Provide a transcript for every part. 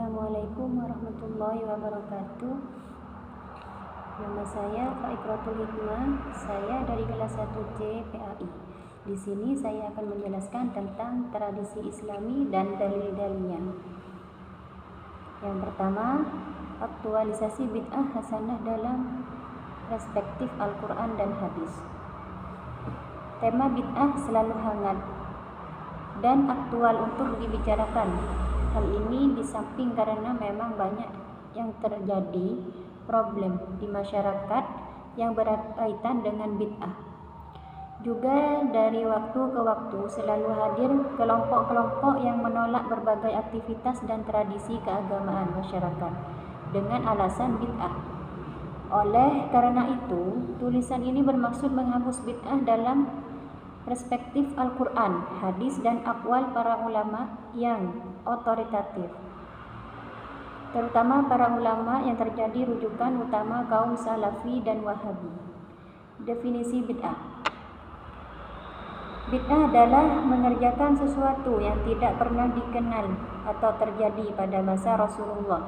Assalamualaikum warahmatullahi wabarakatuh. Nama saya Faikratul Hikmah. Saya dari kelas 1C PAI. Di sini saya akan menjelaskan tentang tradisi Islami dan dalil-dalilnya. Yang pertama, aktualisasi bid'ah hasanah dalam perspektif Al-Quran dan hadis. Tema bid'ah selalu hangat dan aktual untuk dibicarakan. Hal ini di samping karena memang banyak yang terjadi problem di masyarakat yang berkaitan dengan bid'ah. Juga dari waktu ke waktu selalu hadir kelompok-kelompok yang menolak berbagai aktivitas dan tradisi keagamaan masyarakat dengan alasan bid'ah. Oleh karena itu, tulisan ini bermaksud menghapus bid'ah dalam perspektif Al-Quran, hadis, dan akwal para ulama yang otoritatif, terutama para ulama yang terjadi rujukan utama kaum Salafi dan Wahabi. Definisi bid'ah. Bid'ah adalah mengerjakan sesuatu yang tidak pernah dikenal atau terjadi pada masa Rasulullah.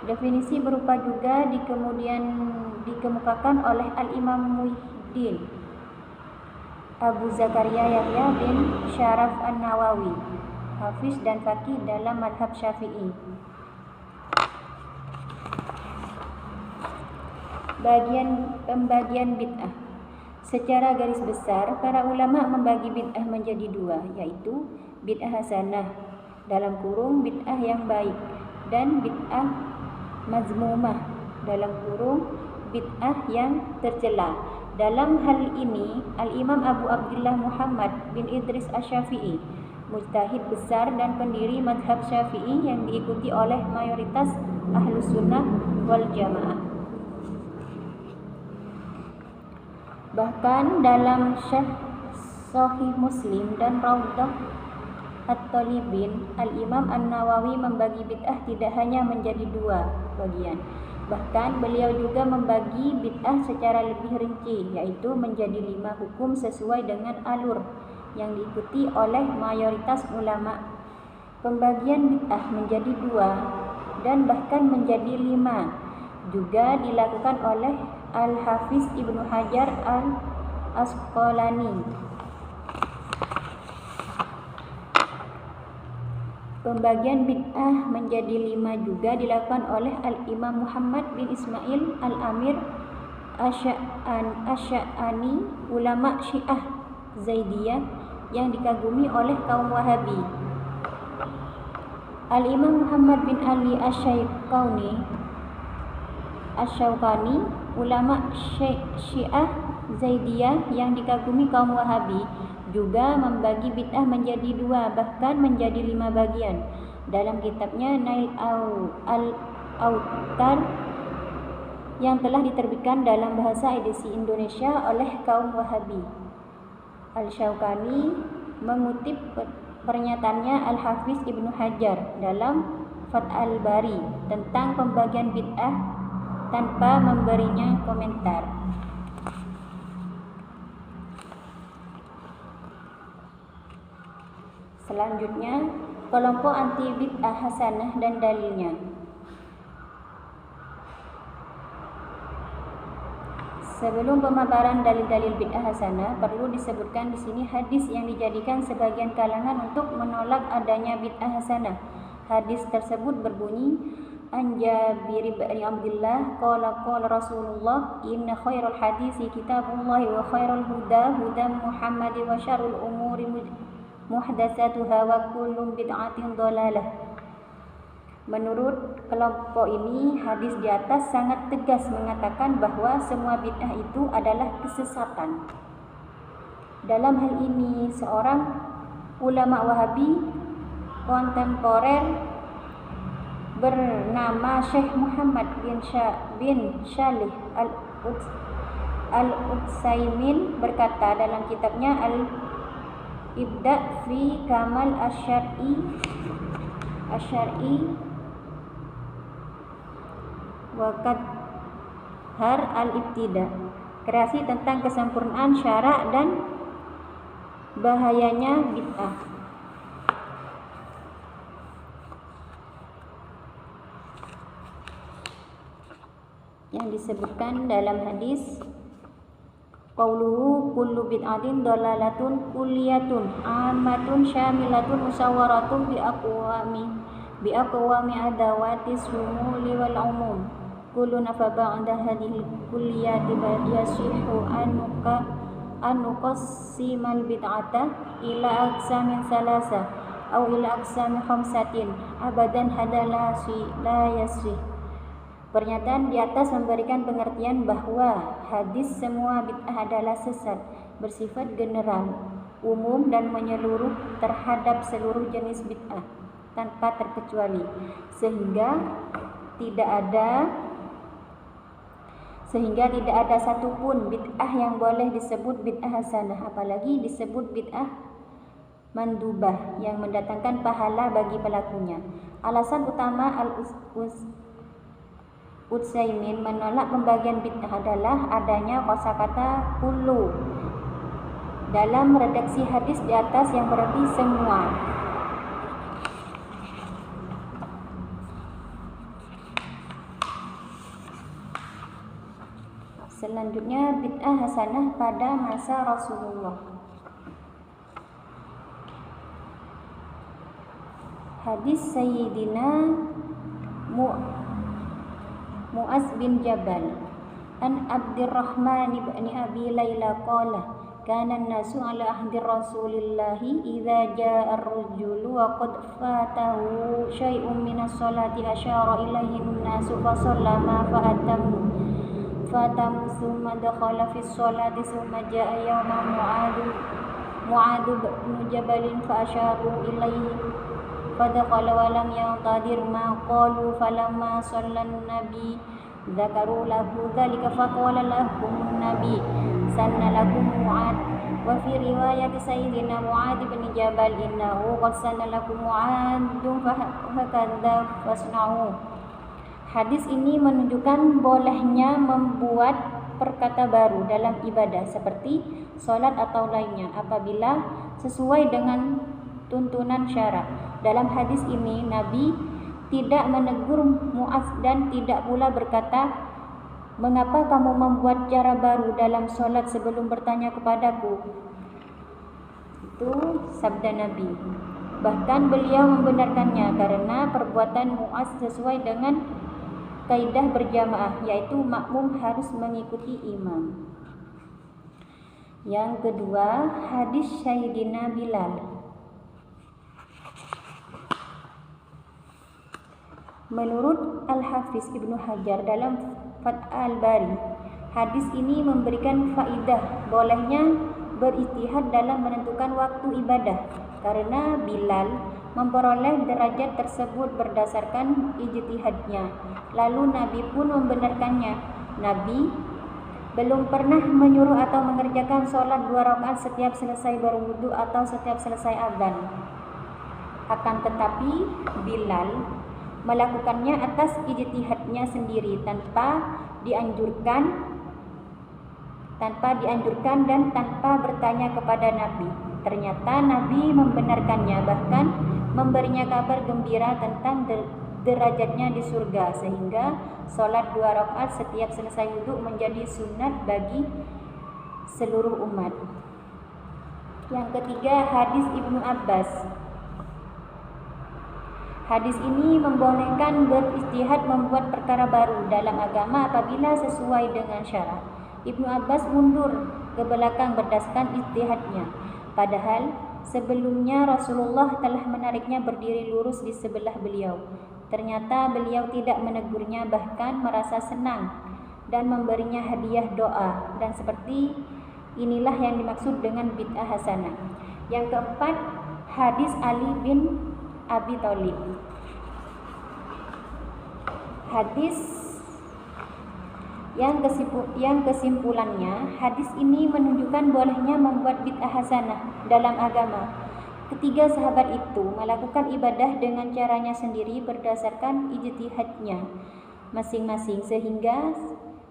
Definisi berupa juga dikemukakan oleh Al-Imam Muhyiddin Abu Zakaria Yahya bin Syaraf An-Nawawi, hafiz dan faqih dalam madhab Syafi'i. Pembagian bid'ah. Secara garis besar, para ulama membagi bid'ah menjadi dua, yaitu bid'ah hasanah dalam kurung bid'ah yang baik dan bid'ah mazmumah dalam kurung bid'ah yang tercela. Dalam hal ini, Al-Imam Abu Abdullah Muhammad bin Idris Asy-Syafi'i, mujtahid besar dan pendiri madhab Syafi'i yang diikuti oleh mayoritas Ahlus Sunnah wal Jamaah. Bahkan dalam Syarh Sahih Muslim dan Raudhah At-Talibin, Al-Imam An-Nawawi membagi bid'ah tidak hanya menjadi dua bagian. Bahkan beliau juga membagi bid'ah secara lebih rinci, yaitu menjadi 5 hukum sesuai dengan alur yang diikuti oleh mayoritas ulama. Pembagian bid'ah menjadi 2 dan bahkan menjadi 5 juga dilakukan oleh Al-Hafiz Ibnu Hajar Al-Asqalani. Pembagian bid'ah menjadi 5 juga dilakukan oleh Al-Imam Muhammad bin Ismail Al-Amir Asy'ani, ulama Syiah Zaidiyah yang dikagumi oleh kaum Wahabi. Al-Imam Muhammad bin Ali Asy-Syaukani, ulama Syiah Zaidiyah yang dikagumi kaum Wahabi, juga membagi bid'ah menjadi 2 bahkan menjadi 5 bagian dalam kitabnya Nail Al-Autar yang telah diterbitkan dalam bahasa edisi Indonesia oleh kaum Wahabi. Al-Syaukani mengutip pernyataannya Al-Hafiz Ibnu Hajar dalam Fathul Bari tentang pembagian bid'ah tanpa memberinya komentar. Selanjutnya, kelompok anti bid'ah hasanah dan dalilnya. Sebelum pemaparan dalil-dalil bid'ah hasanah, perlu disebutkan di sini hadis yang dijadikan sebagian kalangan untuk menolak adanya bid'ah hasanah. Hadis tersebut berbunyi, An Jabir bin Abdullah qala Rasulullah inna khairal hadisi kitabullah wa khairal huda Muhammad wa syarrul umuri muhdatsatuha wa kullu bid'atin dhalalah. Menurut kelompok ini, hadis di atas sangat tegas mengatakan bahwa semua bid'ah itu adalah kesesatan. Dalam hal ini, seorang ulama Wahabi kontemporer bernama Syekh Muhammad bin Shalih Al-Utsaimin berkata dalam kitabnya Ibda' fi Kamal Asy'ari wa Qadhar al-Ibtida', kreasi tentang kesempurnaan syarak dan bahayanya bid'ah. yang disebutkan dalam hadis qauluhu kullu bid'atin dalalatun kulliyatun ammatun syamilatun musawwaratun bi aqwami adawati sumuli wal umum kullu nafa ba'da hadhihi kulliyati yasihu anuqassimal bid'ata ila aqsamin salasa aw ila aqsami khamsatin abadan hadala la yasih. Pernyataan di atas memberikan pengertian bahwa hadis semua bid'ah adalah sesat, bersifat general, umum dan menyeluruh terhadap seluruh jenis bid'ah tanpa terkecuali, sehingga tidak ada satupun bid'ah yang boleh disebut bid'ah hasanah, apalagi disebut bid'ah mandubah yang mendatangkan pahala bagi pelakunya. Alasan utama Utsaimin menolak pembagian bid'ah adalah adanya kosakata kullu dalam redaksi hadis di atas yang berarti semua. Selanjutnya bid'ah hasanah pada masa Rasulullah. Hadis Sayyidina Mu'az bin Jabal an Abdurrahman ibn Abi Layla qala kana an-nasu ala ahdi Rasulillah idza jaa ar-rajulu wa qad fatahu syai'un min as-salati asyara ilaihi an-nasu fa sallama fa atamu thumma dakhala fi as-salati thumma jaa yawma Mu'ad bin Jabal fa asyaru ilaihi fadakhala walam yaqtadir ma qalu falamma sallan nabi dzakaru lahu dzalika faqala lahum nabi sanna lakum Mu'ad wa fi riwayat sayyidina Mu'ad bin Jabal innahu qad sanna lakum Mu'adun fakadza fasna'u. Hadis ini menunjukkan bolehnya membuat perkata baru dalam ibadah seperti salat atau lainnya apabila sesuai dengan tuntunan syara. Dalam hadis ini Nabi tidak menegur Mu'az dan tidak pula berkata, "Mengapa kamu membuat cara baru dalam solat sebelum bertanya kepadaku?" Itu sabda Nabi. Bahkan beliau membenarkannya karena perbuatan Mu'az sesuai dengan kaidah berjamaah, yaitu makmum harus mengikuti imam. Yang kedua, hadis Sayyidina Bilal. Menurut Al-Hafiz Ibnu Hajar dalam Fath al-Bari, hadis ini memberikan faidah bolehnya berijtihad dalam menentukan waktu ibadah karena Bilal memperoleh derajat tersebut berdasarkan ijtihadnya. Lalu Nabi pun membenarkannya. Nabi belum pernah menyuruh atau mengerjakan sholat 2 rakaat setiap selesai berwudu atau setiap selesai azan. Akan tetapi Bilal melakukannya atas ijtihadnya sendiri tanpa dianjurkan dan tanpa bertanya kepada Nabi. Ternyata Nabi membenarkannya, bahkan memberinya kabar gembira tentang derajatnya di surga, sehingga sholat 2 rakaat setiap selesai wudhu menjadi sunat bagi seluruh umat. Yang ketiga, hadis Ibnu Abbas. Hadis ini membolehkan berijtihad membuat perkara baru dalam agama apabila sesuai dengan syara. Ibnu Abbas mundur ke belakang berdasarkan ijtihadnya, padahal sebelumnya Rasulullah telah menariknya berdiri lurus di sebelah beliau. Ternyata beliau tidak menegurnya, bahkan merasa senang dan memberinya hadiah doa, dan seperti inilah yang dimaksud dengan bid'ah hasanah. Yang keempat, hadis Ali bin Abi Thalib. Hadis yang kesimpulannya, hadis ini menunjukkan bolehnya membuat bid'ah hasanah dalam agama. Ketiga sahabat itu melakukan ibadah dengan caranya sendiri berdasarkan ijtihadnya masing-masing, sehingga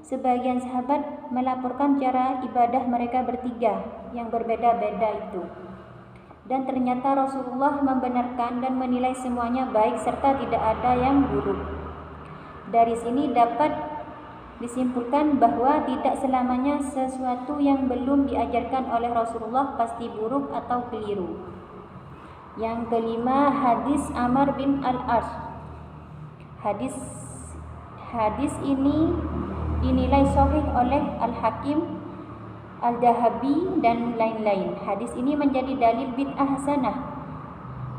sebagian sahabat melaporkan cara ibadah mereka bertiga yang berbeda-beda itu. Dan ternyata Rasulullah membenarkan dan menilai semuanya baik serta tidak ada yang buruk. Dari sini dapat Disimpulkan bahwa tidak selamanya sesuatu yang belum diajarkan oleh Rasulullah pasti buruk atau keliru. Yang kelima, hadis Amr bin Al-As. Hadis ini dinilai sahih oleh Al-Hakim, Al-Dhahabi dan lain-lain. Hadis ini menjadi dalil bid'ah hasanah.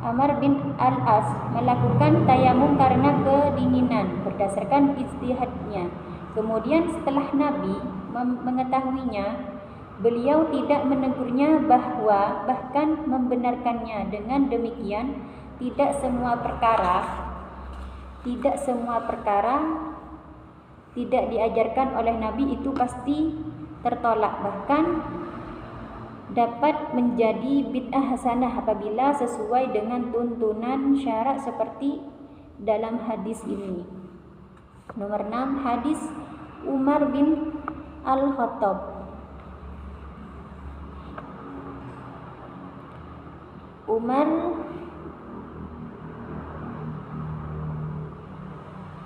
Amr bin Al-As melakukan tayamum karena kedinginan berdasarkan ijtihadnya. Kemudian setelah Nabi mengetahuinya, beliau tidak menegurnya bahkan membenarkannya. Dengan demikian, tidak semua perkara tidak diajarkan oleh Nabi itu pasti tertolak, bahkan dapat menjadi bid'ah hasanah apabila sesuai dengan tuntunan syara seperti dalam hadis ini. Nomor 6, hadis Umar bin Al-Khattab.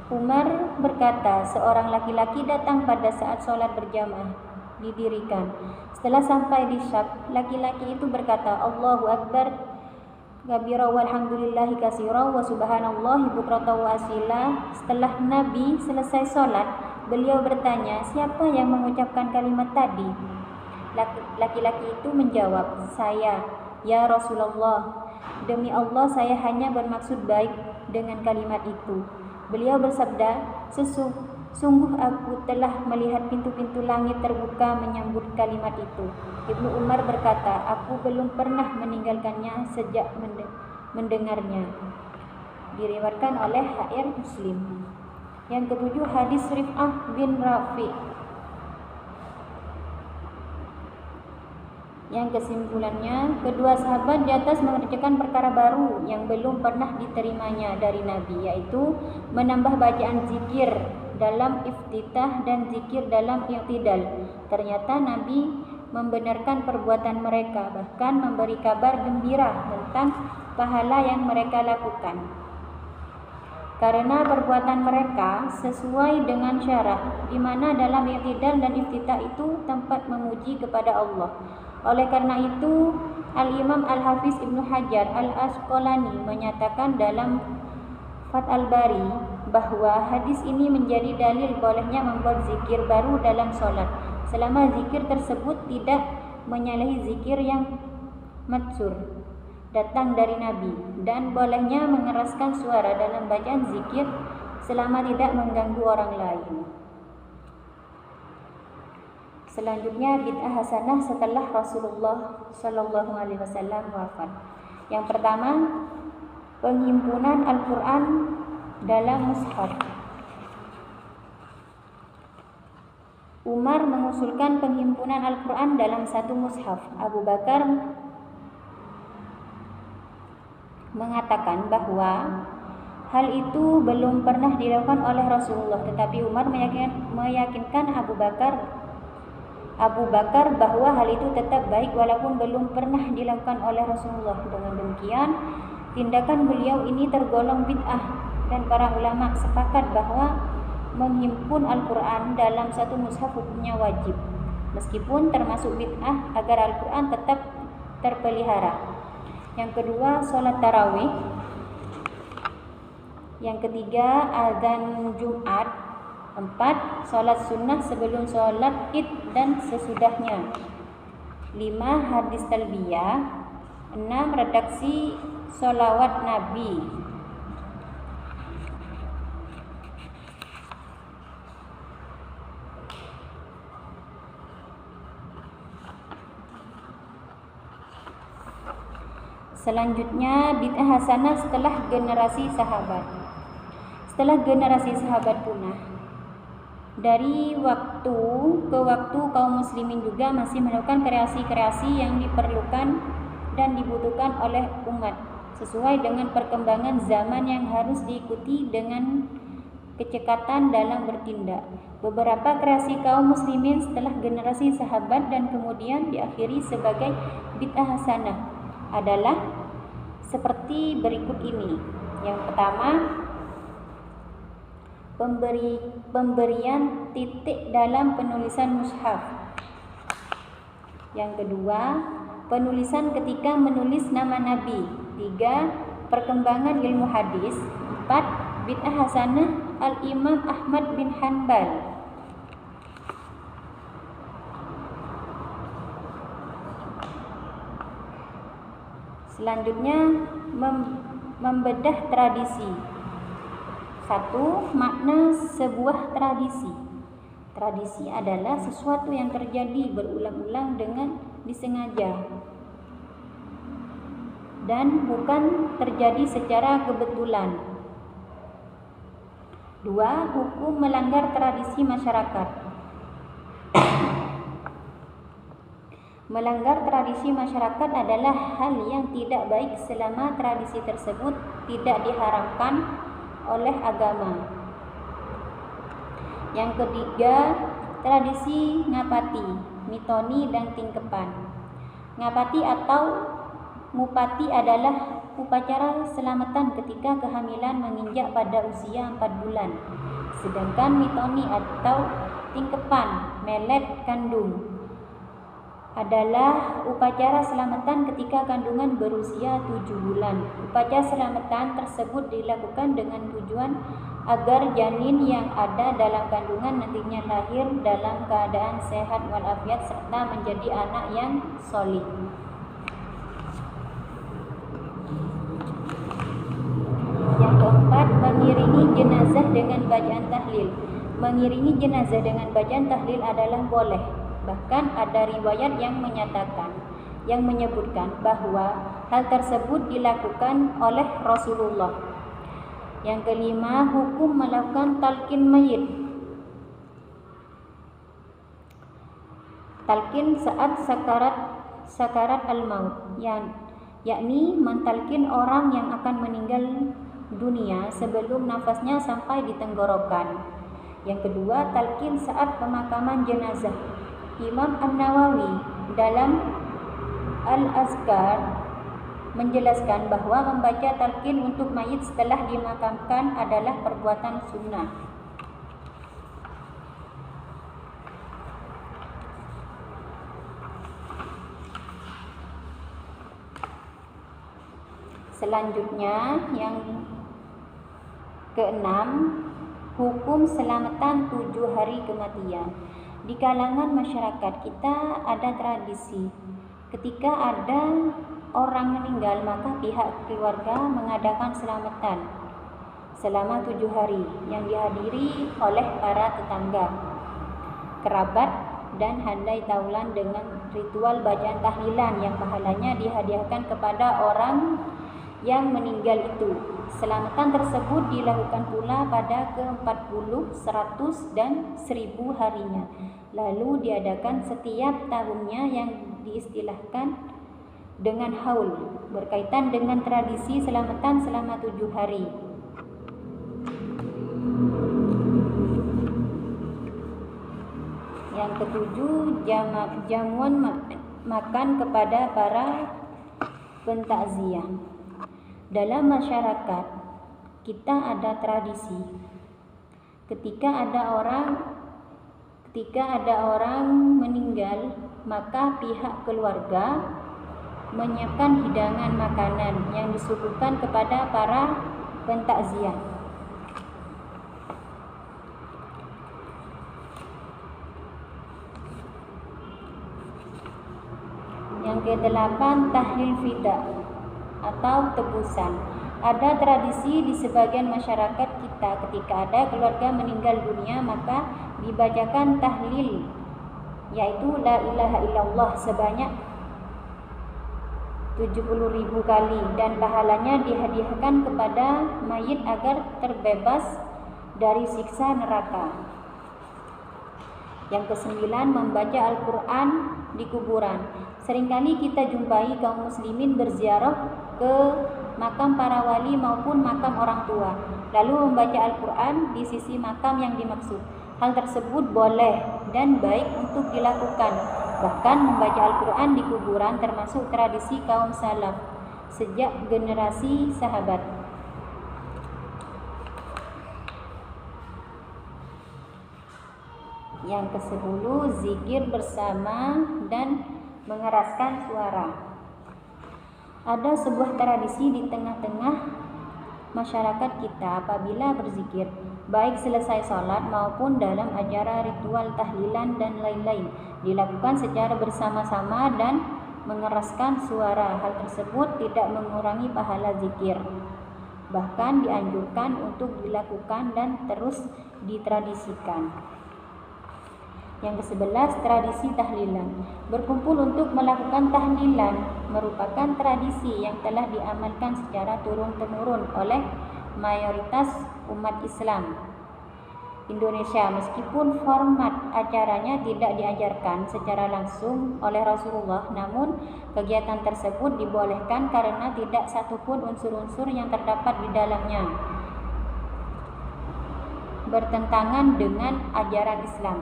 Umar berkata, seorang laki-laki datang pada saat sholat berjamaah didirikan. Setelah sampai di syaf, laki-laki itu berkata, Allahu Akbar kabira walhamdulillahi katsira wa subhanallahi bukratan wa asila. Setelah Nabi selesai sholat, beliau bertanya, siapa yang mengucapkan kalimat tadi? Laki-laki itu menjawab, saya, ya Rasulullah. Demi Allah, saya hanya bermaksud baik dengan kalimat itu. Beliau bersabda, sungguh aku telah melihat pintu-pintu langit terbuka menyambut kalimat itu. Ibnu Umar berkata, aku belum pernah meninggalkannya sejak mendengarnya. Diriwayatkan oleh HR Muslim. Yang ketujuh, hadis Rif'ah bin Rafi. Yang kesimpulannya, kedua sahabat di atas mengerjakan perkara baru yang belum pernah diterimanya dari Nabi, yaitu menambah bacaan zikir dalam iftitah dan zikir dalam i'tidal. Ternyata Nabi membenarkan perbuatan mereka, bahkan memberi kabar gembira tentang pahala yang mereka lakukan. Karena perbuatan mereka sesuai dengan syarat, di mana dalam i'tidal dan iftitah itu tempat memuji kepada Allah. Oleh karena itu, Al-Imam Al-Hafiz Ibnu Hajar Al-Asqalani menyatakan dalam Fath Al-Bari bahwa hadis ini menjadi dalil bolehnya membuat zikir baru dalam sholat, selama zikir tersebut tidak menyalahi zikir yang matsur datang dari Nabi, dan bolehnya mengeraskan suara dalam bacaan zikir selama tidak mengganggu orang lain. Selanjutnya, bid'ah hasanah setelah Rasulullah Shallallahu Alaihi Wasallam wafat. Yang pertama, penghimpunan Al-Quran dalam mushaf. Umar mengusulkan penghimpunan Al-Quran dalam satu mushaf. Abu Bakar mengatakan bahwa hal itu belum pernah dilakukan oleh Rasulullah, tetapi Umar meyakinkan Abu Bakar bahwa hal itu tetap baik walaupun belum pernah dilakukan oleh Rasulullah. Dengan demikian, tindakan beliau ini tergolong bid'ah, dan para ulama sepakat bahwa menghimpun Al-Quran dalam satu mushaf hukumnya wajib, meskipun termasuk bid'ah agar Al-Quran tetap terpelihara. Yang kedua, sholat tarawih. Yang ketiga, azan Jumat. 4. Sholat sunnah sebelum sholat id dan sesudahnya. 5. Hadis talbiyah. 6. Redaksi sholawat Nabi. Selanjutnya, bid'ah hasanah setelah generasi sahabat. Setelah generasi sahabat punah, dari waktu ke waktu kaum muslimin juga masih melakukan kreasi-kreasi yang diperlukan dan dibutuhkan oleh umat sesuai dengan perkembangan zaman yang harus diikuti dengan kecekatan dalam bertindak. Beberapa kreasi kaum muslimin setelah generasi sahabat dan kemudian diakhiri sebagai bid'ah hasanah adalah seperti berikut ini. Yang pertama, pemberian titik dalam penulisan mushaf. Yang kedua, penulisan ketika menulis nama Nabi. 3. Perkembangan ilmu hadis. 4. Bid'ah hasanah Al-Imam Ahmad bin Hanbal. Selanjutnya, membedah tradisi. 1. Makna sebuah tradisi. Tradisi adalah sesuatu yang terjadi berulang-ulang dengan disengaja dan bukan terjadi secara kebetulan. 2. Hukum melanggar tradisi masyarakat. Melanggar tradisi masyarakat adalah hal yang tidak baik selama tradisi tersebut tidak diharamkan oleh agama. Yang ketiga, tradisi ngapati, mitoni, dan tingkepan. Ngapati atau mupati adalah upacara selamatan ketika kehamilan menginjak pada usia 4 bulan. Sedangkan mitoni atau tingkepan, melet kandung, adalah upacara selamatan ketika kandungan berusia 7 bulan. Upacara selamatan tersebut dilakukan dengan tujuan agar janin yang ada dalam kandungan nantinya lahir dalam keadaan sehat walafiat serta menjadi anak yang solih. Yang keempat, mengiringi jenazah dengan bacaan tahlil. Mengiringi jenazah dengan bacaan tahlil adalah boleh. Bahkan ada riwayat yang menyebutkan bahwa hal tersebut dilakukan oleh Rasulullah. Yang kelima, hukum melakukan talqin mayit. Talqin saat sakarat al-maut, yakni mentalqin orang yang akan meninggal dunia sebelum nafasnya sampai di tenggorokan. Yang kedua, talqin saat pemakaman jenazah. Imam An-Nawawi dalam Al-Azkar menjelaskan bahwa membaca talqin untuk mayit setelah dimakamkan adalah perbuatan sunnah. Selanjutnya, yang keenam, hukum selamatan 7 hari kematian. Di kalangan masyarakat kita ada tradisi ketika ada orang meninggal maka pihak keluarga mengadakan selamatan selama 7 hari yang dihadiri oleh para tetangga, kerabat, dan handai taulan dengan ritual bacaan tahlilan yang pahalanya dihadiahkan kepada orang yang meninggal itu. Selamatan tersebut dilakukan pula pada ke-40, 100, dan 1000 harinya. Lalu diadakan setiap tahunnya yang diistilahkan dengan haul, berkaitan dengan tradisi selamatan selama 7 hari. Yang ketujuh, jamuan makan kepada para pentakziah. Dalam masyarakat kita ada tradisi ketika ada orang meninggal maka pihak keluarga menyiapkan hidangan makanan yang disuguhkan kepada para pentakziah. Yang ke-8, tahlil fida atau tebusan. Ada tradisi di sebagian masyarakat kita ketika ada keluarga meninggal dunia maka dibacakan tahlil, yaitu la ilaha illallah sebanyak 70.000 kali dan pahalanya dihadiahkan kepada mayit agar terbebas dari siksa neraka. Yang ke-9, membaca Al-Quran di kuburan. Seringkali kita jumpai kaum muslimin berziarah ke makam para wali maupun makam orang tua, lalu membaca Al-Quran di sisi makam yang dimaksud. Hal tersebut boleh dan baik untuk dilakukan. Bahkan membaca Al-Quran di kuburan termasuk tradisi kaum salaf sejak generasi sahabat. Yang ke-10, zikir bersama dan mengeraskan suara. Ada sebuah tradisi di tengah-tengah masyarakat kita apabila berzikir, baik selesai sholat maupun dalam acara ritual tahlilan dan lain-lain, dilakukan secara bersama-sama dan mengeraskan suara. Hal tersebut tidak mengurangi pahala zikir, bahkan dianjurkan untuk dilakukan dan terus ditradisikan. Yang ke-11, tradisi tahlilan. Berkumpul untuk melakukan tahlilan merupakan tradisi yang telah diamalkan secara turun-temurun oleh mayoritas umat Islam Indonesia. Meskipun format acaranya tidak diajarkan secara langsung oleh Rasulullah, namun kegiatan tersebut dibolehkan karena tidak satupun unsur-unsur yang terdapat di dalamnya bertentangan dengan ajaran Islam.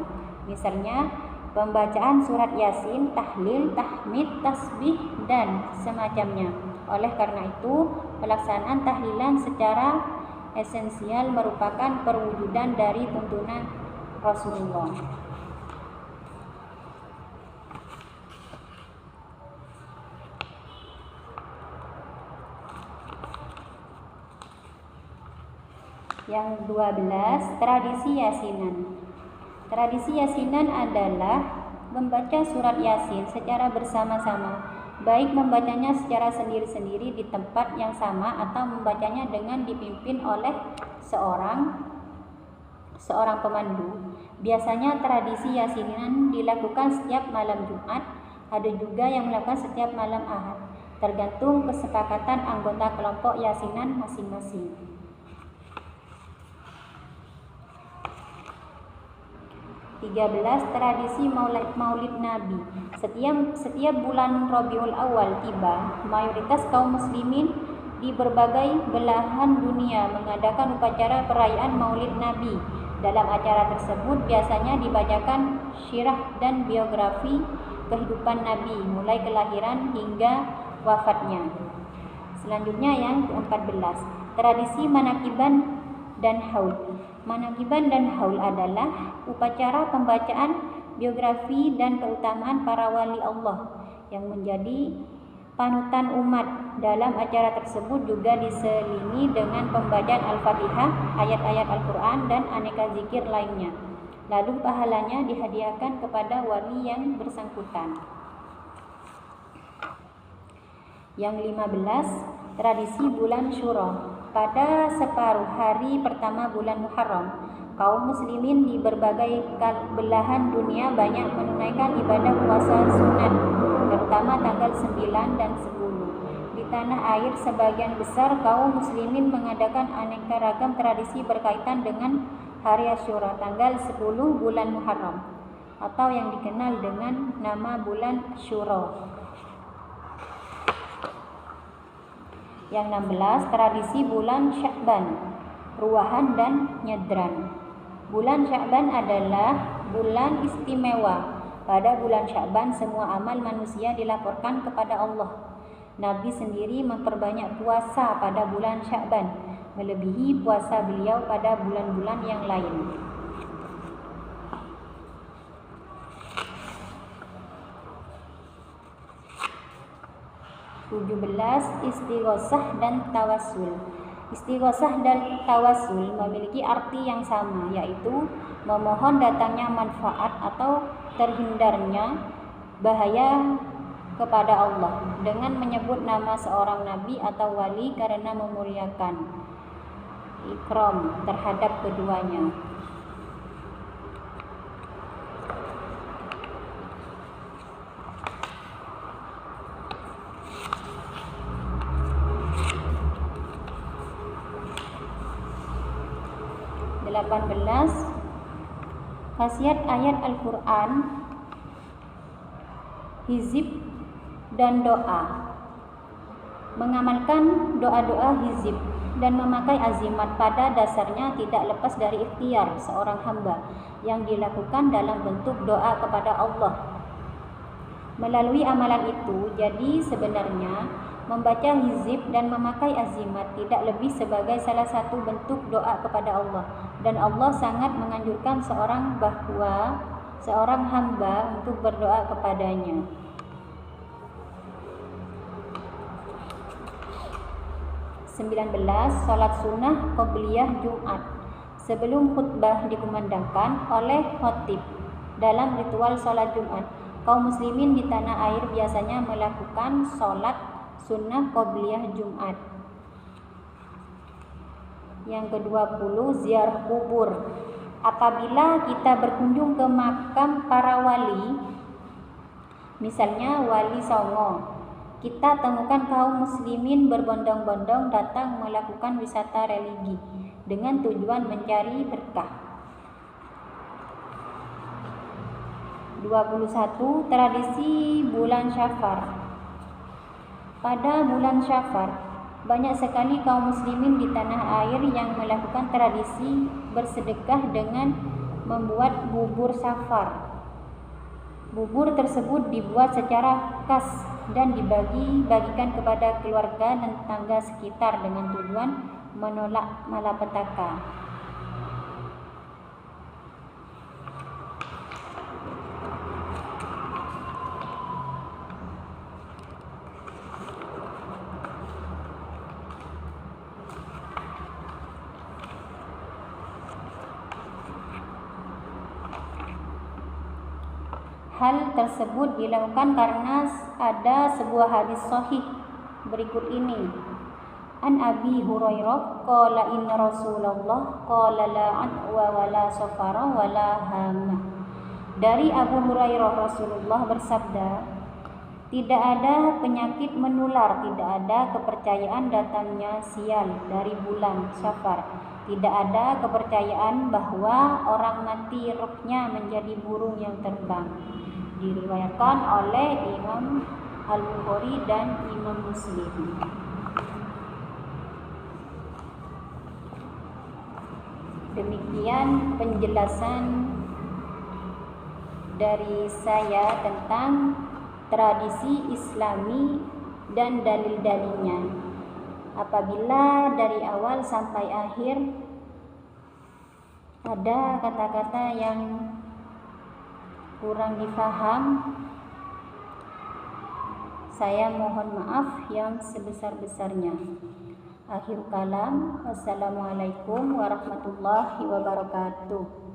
Misalnya, pembacaan surat Yasin, tahlil, tahmid, tasbih, dan semacamnya. Oleh karena itu, pelaksanaan tahlilan secara esensial merupakan perwujudan dari tuntunan Rasulullah. Yang 12, tradisi yasinan. Tradisi yasinan adalah membaca surat Yasin secara bersama-sama, baik membacanya secara sendiri-sendiri di tempat yang sama atau membacanya dengan dipimpin oleh seorang pemandu. Biasanya tradisi yasinan dilakukan setiap malam Jumat, ada juga yang melakukan setiap malam Ahad, tergantung kesepakatan anggota kelompok yasinan masing-masing. 13, tradisi Maulid Nabi. Setiap bulan Rabiul Awal tiba, mayoritas kaum muslimin di berbagai belahan dunia mengadakan upacara perayaan Maulid Nabi. Dalam acara tersebut biasanya dibacakan syirah dan biografi kehidupan Nabi mulai kelahiran hingga wafatnya. Selanjutnya yang ke-14, tradisi manakiban dan haul. Manakiban dan haul adalah upacara pembacaan biografi dan keutamaan para wali Allah yang menjadi panutan umat. Dalam acara tersebut juga diselingi dengan pembacaan Al-Fatihah, ayat-ayat Al-Quran, dan aneka zikir lainnya. Lalu pahalanya dihadiahkan kepada wali yang bersangkutan. Yang 15, tradisi bulan Syuro. Pada separuh hari pertama bulan Muharram, kaum muslimin di berbagai belahan dunia banyak menunaikan ibadah puasa sunat, terutama tanggal 9 dan 10. Di tanah air, sebagian besar kaum muslimin mengadakan aneka ragam tradisi berkaitan dengan hari Asyura, tanggal 10 bulan Muharram, atau yang dikenal dengan nama bulan Syuro. Yang 16, tradisi bulan Sya'ban, ruwahan dan nyadran. Bulan Sya'ban adalah bulan istimewa. Pada bulan Sya'ban semua amal manusia dilaporkan kepada Allah. Nabi sendiri memperbanyak puasa pada bulan Sya'ban, melebihi puasa beliau pada bulan-bulan yang lain. 17, istighosah dan tawassul. Istighosah dan tawassul memiliki arti yang sama, yaitu memohon datangnya manfaat atau terhindarnya bahaya kepada Allah dengan menyebut nama seorang nabi atau wali karena memuliakan ikram terhadap keduanya. Khasiat ayat Al-Quran, hizib dan doa. Mengamalkan doa-doa hizib dan memakai azimat pada dasarnya tidak lepas dari ikhtiar seorang hamba yang dilakukan dalam bentuk doa kepada Allah. Melalui amalan itu, jadi sebenarnya Membaca hizib dan memakai azimat tidak lebih sebagai salah satu bentuk doa kepada Allah, dan Allah sangat menganjurkan seorang hamba untuk berdoa kepadanya. Salat sunnah qobliyah Jumat sebelum khutbah dikumandangkan oleh khatib. Dalam ritual salat Jumat, kaum muslimin di tanah air biasanya melakukan salat sunnah qobliyah Jumat. Yang ke-20, ziarah kubur. Apabila kita berkunjung ke makam para wali, misalnya Wali Songo, kita temukan kaum muslimin berbondong-bondong datang melakukan wisata religi dengan tujuan mencari berkah. 21. Tradisi bulan Syafar. Pada bulan Syafar, banyak sekali kaum muslimin di tanah air yang melakukan tradisi bersedekah dengan membuat bubur Syafar. Bubur tersebut dibuat secara khas dan dibagi-bagikan kepada keluarga dan tetangga sekitar dengan tujuan menolak malapetaka. Hal tersebut dilakukan karena ada sebuah hadis sahih berikut ini. An Abi Hurairah qala inna Rasulullah qala la adwa wala safara wala hamah. Dari Abu Hurairah, Rasulullah bersabda, tidak ada penyakit menular, tidak ada kepercayaan datangnya sial dari bulan Syafar, tidak ada kepercayaan bahwa orang mati rohnya menjadi burung yang terbang. Diriwayatkan oleh Imam Al-Bukhari dan Imam Muslim. Demikian penjelasan dari saya tentang tradisi Islami dan dalil-dalilnya. Apabila dari awal sampai akhir ada kata-kata yang kurang difaham, saya mohon maaf yang sebesar-besarnya. Akhir kalam, wassalamualaikum warahmatullahi wabarakatuh.